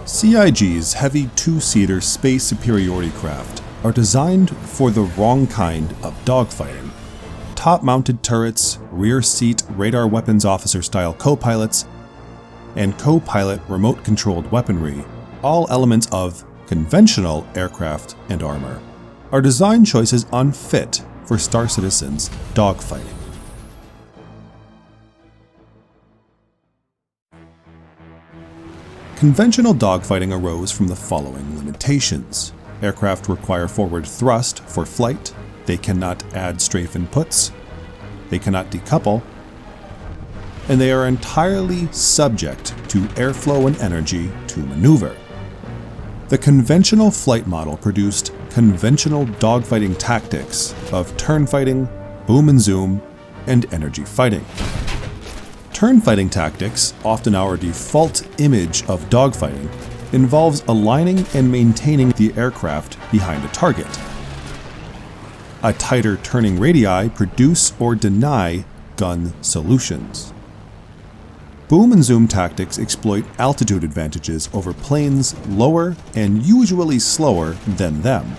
CIG's heavy two-seater space superiority craft are designed for the wrong kind of dogfighting. Top-mounted turrets, rear-seat radar weapons officer-style co-pilots, and co-pilot remote-controlled weaponry, all elements of conventional aircraft and armor, are design choices unfit for StarCitizen's dogfighting. Conventional dogfighting arose from the following limitations. Aircraft require forward thrust for flight, they cannot add strafe inputs, they cannot decouple, and they are entirely subject to airflow and energy to maneuver. The conventional flight model produced conventional dogfighting tactics of turn fighting, boom and zoom, and energy fighting. Turn fighting tactics, often our default image of dogfighting, involves aligning and maintaining the aircraft behind a target. A tighter turning radii produce or deny gun solutions. Boom and zoom tactics exploit altitude advantages over planes lower and usually slower than them.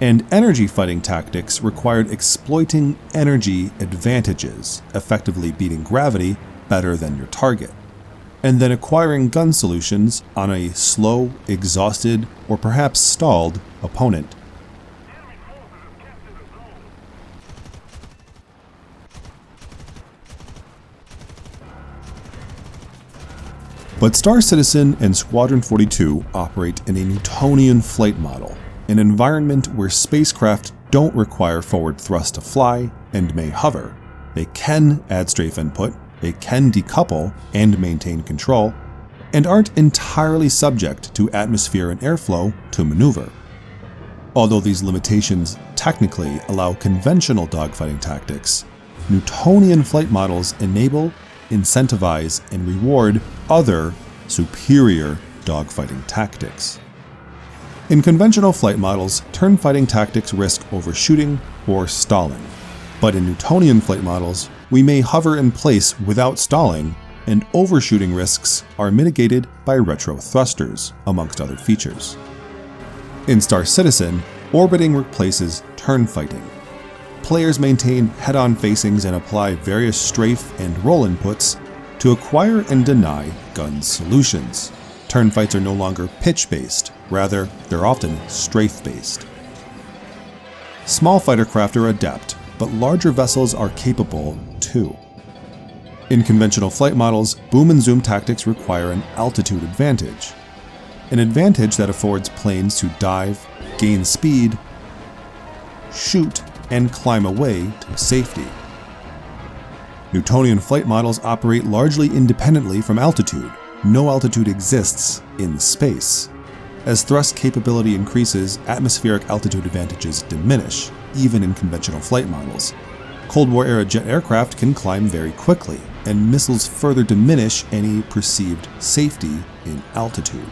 And energy fighting tactics required exploiting energy advantages, effectively beating gravity better than your target, and then acquiring gun solutions on a slow, exhausted, or perhaps stalled opponent. But StarCitizen and Squadron 42 operate in a Newtonian flight model, an environment where spacecraft don't require forward thrust to fly and may hover. They can add strafe input, they can decouple and maintain control, and aren't entirely subject to atmosphere and airflow to maneuver. Although these limitations technically allow conventional dogfighting tactics, Newtonian flight models enable, incentivize, and reward other superior dogfighting tactics. In conventional flight models, turn fighting tactics risk overshooting or stalling. But in Newtonian flight models, we may hover in place without stalling, and overshooting risks are mitigated by retro thrusters, amongst other features. In StarCitizen, orbiting replaces turn fighting. Players maintain head-on facings and apply various strafe and roll inputs to acquire and deny gun solutions. Turn fights are no longer pitch-based, rather, they're often strafe-based. Small fighter craft are adept, but larger vessels are capable too. In conventional flight models, boom and zoom tactics require an altitude advantage, an advantage that affords planes to dive, gain speed, shoot, and climb away to safety. Newtonian flight models operate largely independently from altitude. No altitude exists in space. As thrust capability increases, atmospheric altitude advantages diminish, even in conventional flight models. Cold War-era jet aircraft can climb very quickly, and missiles further diminish any perceived safety in altitude.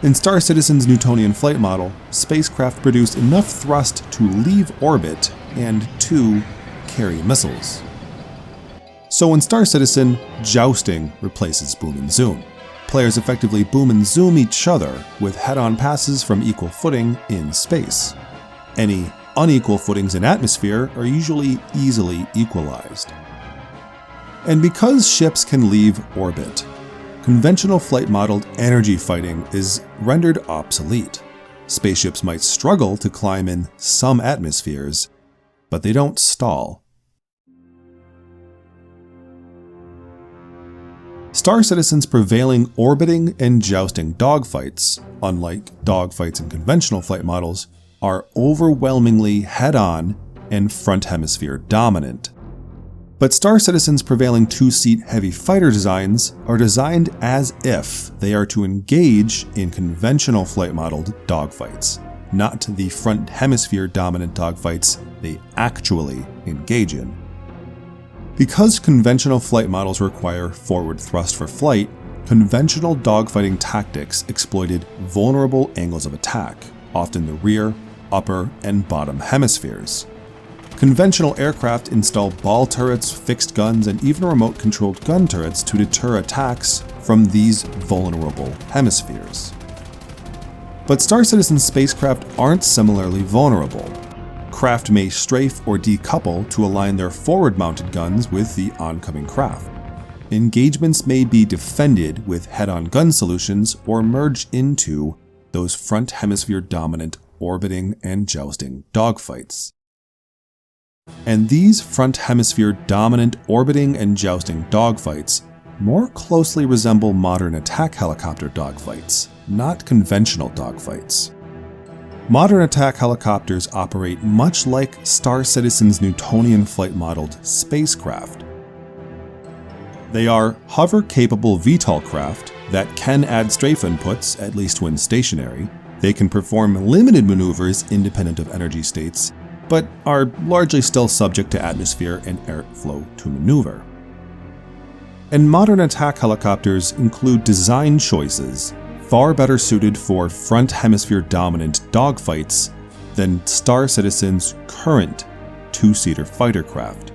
In StarCitizen's Newtonian flight model, spacecraft produce enough thrust to leave orbit and to carry missiles. So in StarCitizen, jousting replaces boom and zoom. Players effectively boom and zoom each other with head-on passes from equal footing in space. Any unequal footings in atmosphere are usually easily equalized. And because ships can leave orbit, conventional flight-modeled energy fighting is rendered obsolete. Spaceships might struggle to climb in some atmospheres, but they don't stall. StarCitizen's prevailing orbiting and jousting dogfights, unlike dogfights in conventional flight models, are overwhelmingly head-on and front hemisphere dominant. But StarCitizen's prevailing two-seat heavy fighter designs are designed as if they are to engage in conventional flight-modeled dogfights, not the front hemisphere dominant dogfights they actually engage in. Because conventional flight models require forward thrust for flight, conventional dogfighting tactics exploited vulnerable angles of attack, often the rear, upper, and bottom hemispheres. Conventional aircraft install ball turrets, fixed guns, and even remote-controlled gun turrets to deter attacks from these vulnerable hemispheres. But StarCitizen spacecraft aren't similarly vulnerable. Craft may strafe or decouple to align their forward-mounted guns with the oncoming craft. Engagements may be defended with head-on gun solutions or merge into those front hemisphere-dominant orbiting and jousting dogfights. And these front hemisphere-dominant orbiting and jousting dogfights more closely resemble modern attack helicopter dogfights, not conventional dogfights. Modern attack helicopters operate much like StarCitizen's Newtonian flight-modeled spacecraft. They are hover-capable VTOL craft that can add strafe inputs, at least when stationary. They can perform limited maneuvers independent of energy states, but are largely still subject to atmosphere and airflow to maneuver. And modern attack helicopters include design choices far better suited for front hemisphere-dominant dogfights than StarCitizen's current two-seater fighter craft.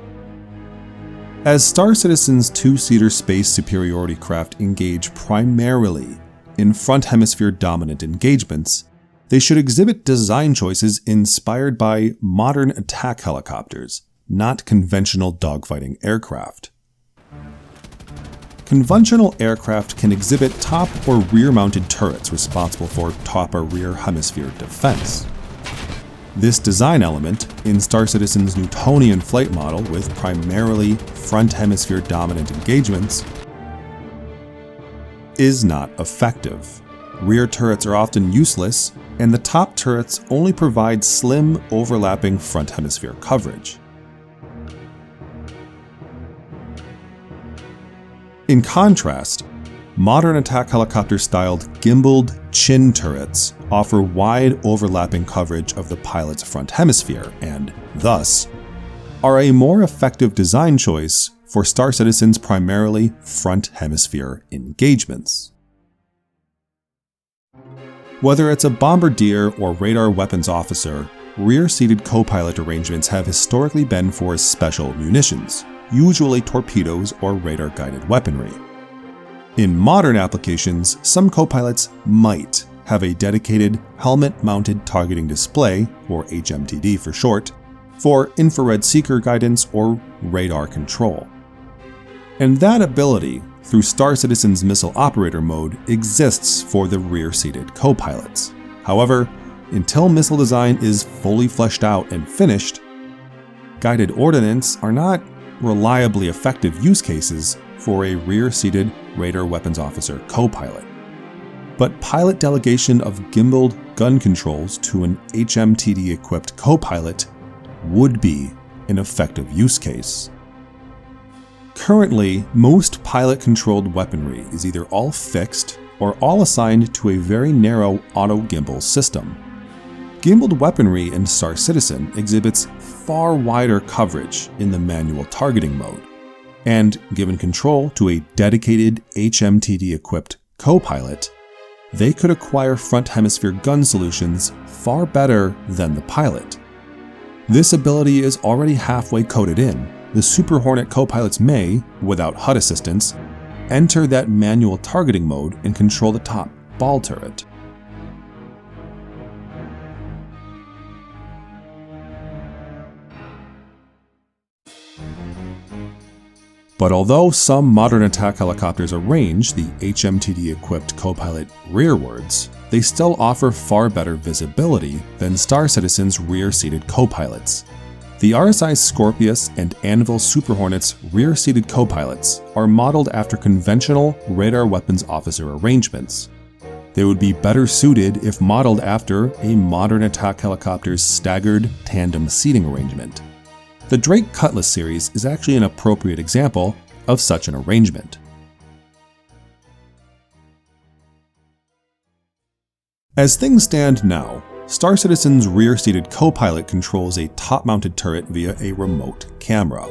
As StarCitizen's two-seater space superiority craft engage primarily in front hemisphere-dominant engagements, they should exhibit design choices inspired by modern attack helicopters, not conventional dogfighting aircraft. Conventional aircraft can exhibit top or rear-mounted turrets responsible for top or rear hemisphere defense. This design element, in StarCitizen's Newtonian flight model with primarily front hemisphere-dominant engagements, is not effective. Rear turrets are often useless, and the top turrets only provide slim, overlapping front hemisphere coverage. In contrast, modern attack helicopter-styled gimbaled chin turrets offer wide overlapping coverage of the pilot's front hemisphere and, thus, are a more effective design choice for StarCitizen's primarily front hemisphere engagements. Whether it's a bombardier or radar weapons officer, rear-seated co-pilot arrangements have historically been for special munitions, usually torpedoes or radar-guided weaponry. In modern applications, some co-pilots might have a dedicated helmet-mounted targeting display, or HMTD for short, for infrared seeker guidance or radar control. And that ability, through StarCitizen's missile operator mode, exists for the rear-seated co-pilots. However, until missile design is fully fleshed out and finished, guided ordnance are not reliably effective use cases for a rear-seated radar weapons officer co-pilot. But pilot delegation of gimbaled gun controls to an HMTD-equipped co-pilot would be an effective use case. Currently, most pilot-controlled weaponry is either all fixed or all assigned to a very narrow auto-gimbal system. Gimbaled weaponry in StarCitizen exhibits far wider coverage in the manual targeting mode, and given control to a dedicated HMTD-equipped co-pilot, they could acquire front hemisphere gun solutions far better than the pilot. This ability is already halfway coded in. The Super Hornet co-pilots may, without HUD assistance, enter that manual targeting mode and control the top ball turret. But although some modern attack helicopters arrange the HMTD-equipped co-pilot rearwards, they still offer far better visibility than StarCitizen's rear-seated co-pilots. The RSI Scorpius and Anvil Super Hornets rear-seated co-pilots are modeled after conventional radar weapons officer arrangements. They would be better suited if modeled after a modern attack helicopter's staggered tandem seating arrangement. The Drake Cutlass series is actually an appropriate example of such an arrangement. As things stand now, StarCitizen's rear-seated co-pilot controls a top-mounted turret via a remote camera.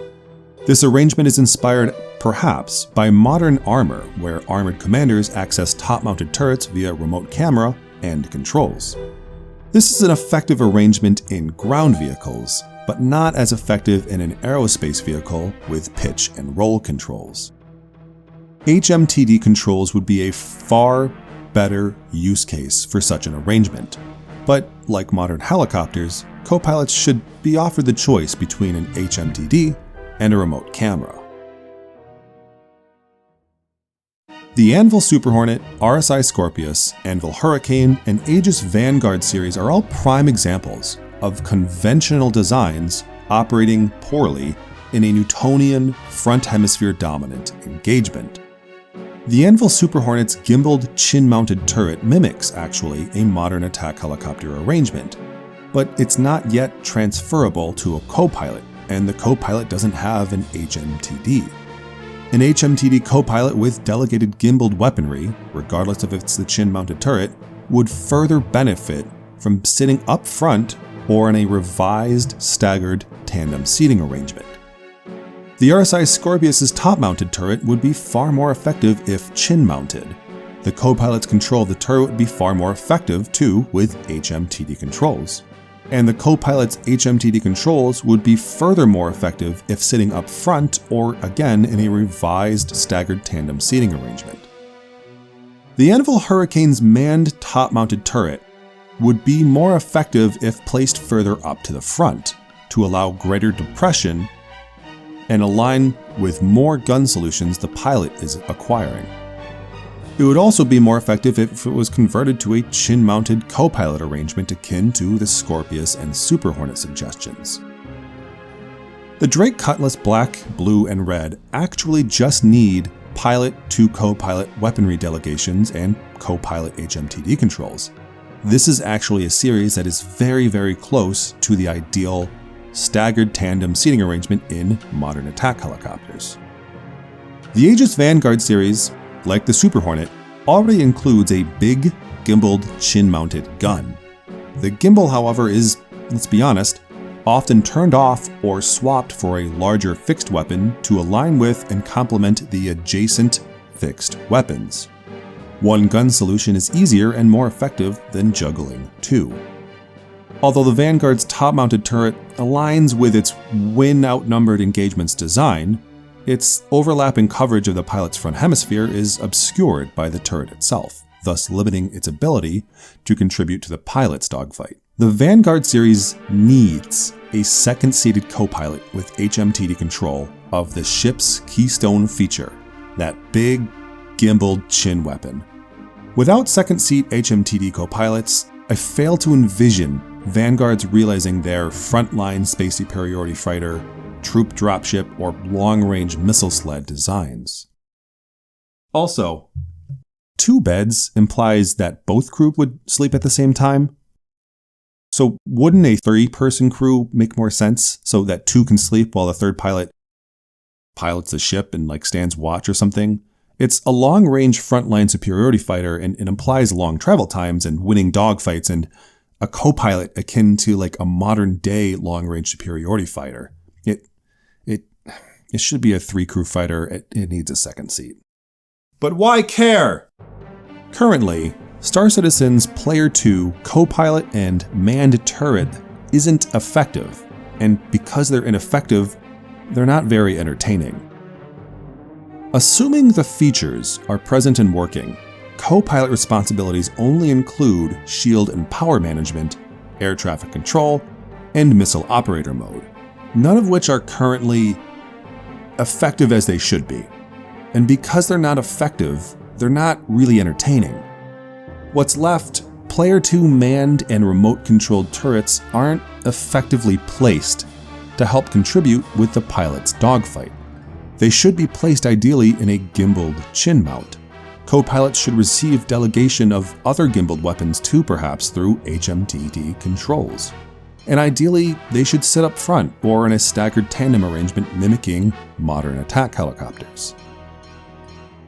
This arrangement is inspired, perhaps, by modern armor, where armored commanders access top-mounted turrets via remote camera and controls. This is an effective arrangement in ground vehicles, but not as effective in an aerospace vehicle with pitch and roll controls. HMTD controls would be a far better use case for such an arrangement, but like modern helicopters, co-pilots should be offered the choice between an HMTD and a remote camera. The Anvil Super Hornet, RSI Scorpius, Anvil Hurricane, and Aegis Vanguard series are all prime examples of conventional designs operating poorly in a Newtonian front hemisphere dominant engagement. The Anvil Super Hornet's gimbaled chin-mounted turret mimics, actually, a modern attack helicopter arrangement, but it's not yet transferable to a co-pilot, and the co-pilot doesn't have an HMTD. An HMTD co-pilot with delegated gimbaled weaponry, regardless if it's the chin-mounted turret, would further benefit from sitting up front or in a revised, staggered tandem seating arrangement. The RSI Scorpius' top-mounted turret would be far more effective if chin-mounted. The co-pilot's control of the turret would be far more effective, too, with HMTD controls. And the co-pilot's HMTD controls would be further more effective if sitting up front or, again, in a revised staggered tandem seating arrangement. The Anvil Hurricane's manned top-mounted turret would be more effective if placed further up to the front, to allow greater depression and align with more gun solutions the pilot is acquiring. It would also be more effective if it was converted to a chin-mounted co-pilot arrangement akin to the Scorpius and Super Hornet suggestions. The Drake Cutlass Black, Blue, and Red actually just need pilot to co-pilot weaponry delegations and co-pilot HMTD controls. This is actually a series that is very, very close to the ideal staggered tandem seating arrangement in modern attack helicopters. The Aegis Vanguard series, like the Super Hornet, already includes a big, gimbaled, chin-mounted gun. The gimbal, however, is, let's be honest, often turned off or swapped for a larger fixed weapon to align with and complement the adjacent fixed weapons. One gun solution is easier and more effective than juggling two. Although the Vanguard's top-mounted turret aligns with its win-outnumbered engagements design, its overlapping coverage of the pilot's front hemisphere is obscured by the turret itself, thus limiting its ability to contribute to the pilot's dogfight. The Vanguard series needs a second-seated co-pilot with HMTD control of the ship's keystone feature, that big, gimbaled chin weapon. Without second-seat HMTD co-pilots, I fail to envision Vanguards realizing their frontline space superiority fighter, troop dropship, or long-range missile sled designs. Also, 2 beds implies that both crew would sleep at the same time. So wouldn't a 3-person crew make more sense so that 2 can sleep while the third pilot pilots the ship and stands watch or something? It's a long-range frontline superiority fighter and it implies long travel times and winning dogfights and a co-pilot akin to a modern-day long-range superiority fighter. It should be a 3-crew fighter. It needs a second seat. But why care? Currently, StarCitizen's Player 2 co-pilot and manned turret isn't effective, and because they're ineffective, they're not very entertaining. Assuming the features are present and working, co-pilot responsibilities only include shield and power management, air traffic control, and missile operator mode, none of which are currently effective as they should be. And because they're not effective, they're not really entertaining. What's left, Player 2 manned and remote-controlled turrets aren't effectively placed to help contribute with the pilot's dogfight. They should be placed ideally in a gimbaled chin mount. Co-pilots should receive delegation of other gimbaled weapons too, perhaps through HMTD controls. And ideally, they should sit up front or in a staggered tandem arrangement mimicking modern attack helicopters.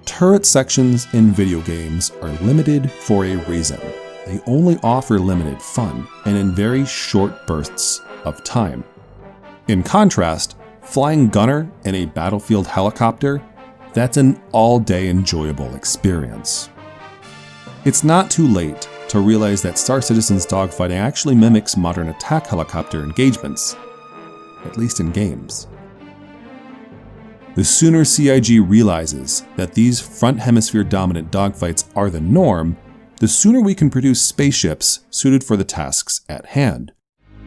Turret sections in video games are limited for a reason. They only offer limited fun and in very short bursts of time. In contrast, flying gunner in a battlefield helicopter, that's an all-day enjoyable experience. It's not too late to realize that StarCitizen's dogfighting actually mimics modern attack helicopter engagements. at least in games. The sooner CIG realizes that these front hemisphere dominant dogfights are the norm, the sooner we can produce spaceships suited for the tasks at hand.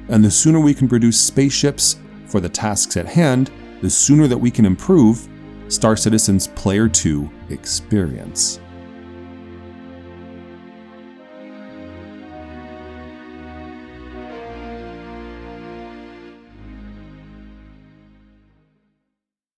And the sooner we can produce spaceships for the tasks at hand, the sooner that we can improve StarCitizen's Player 2 experience.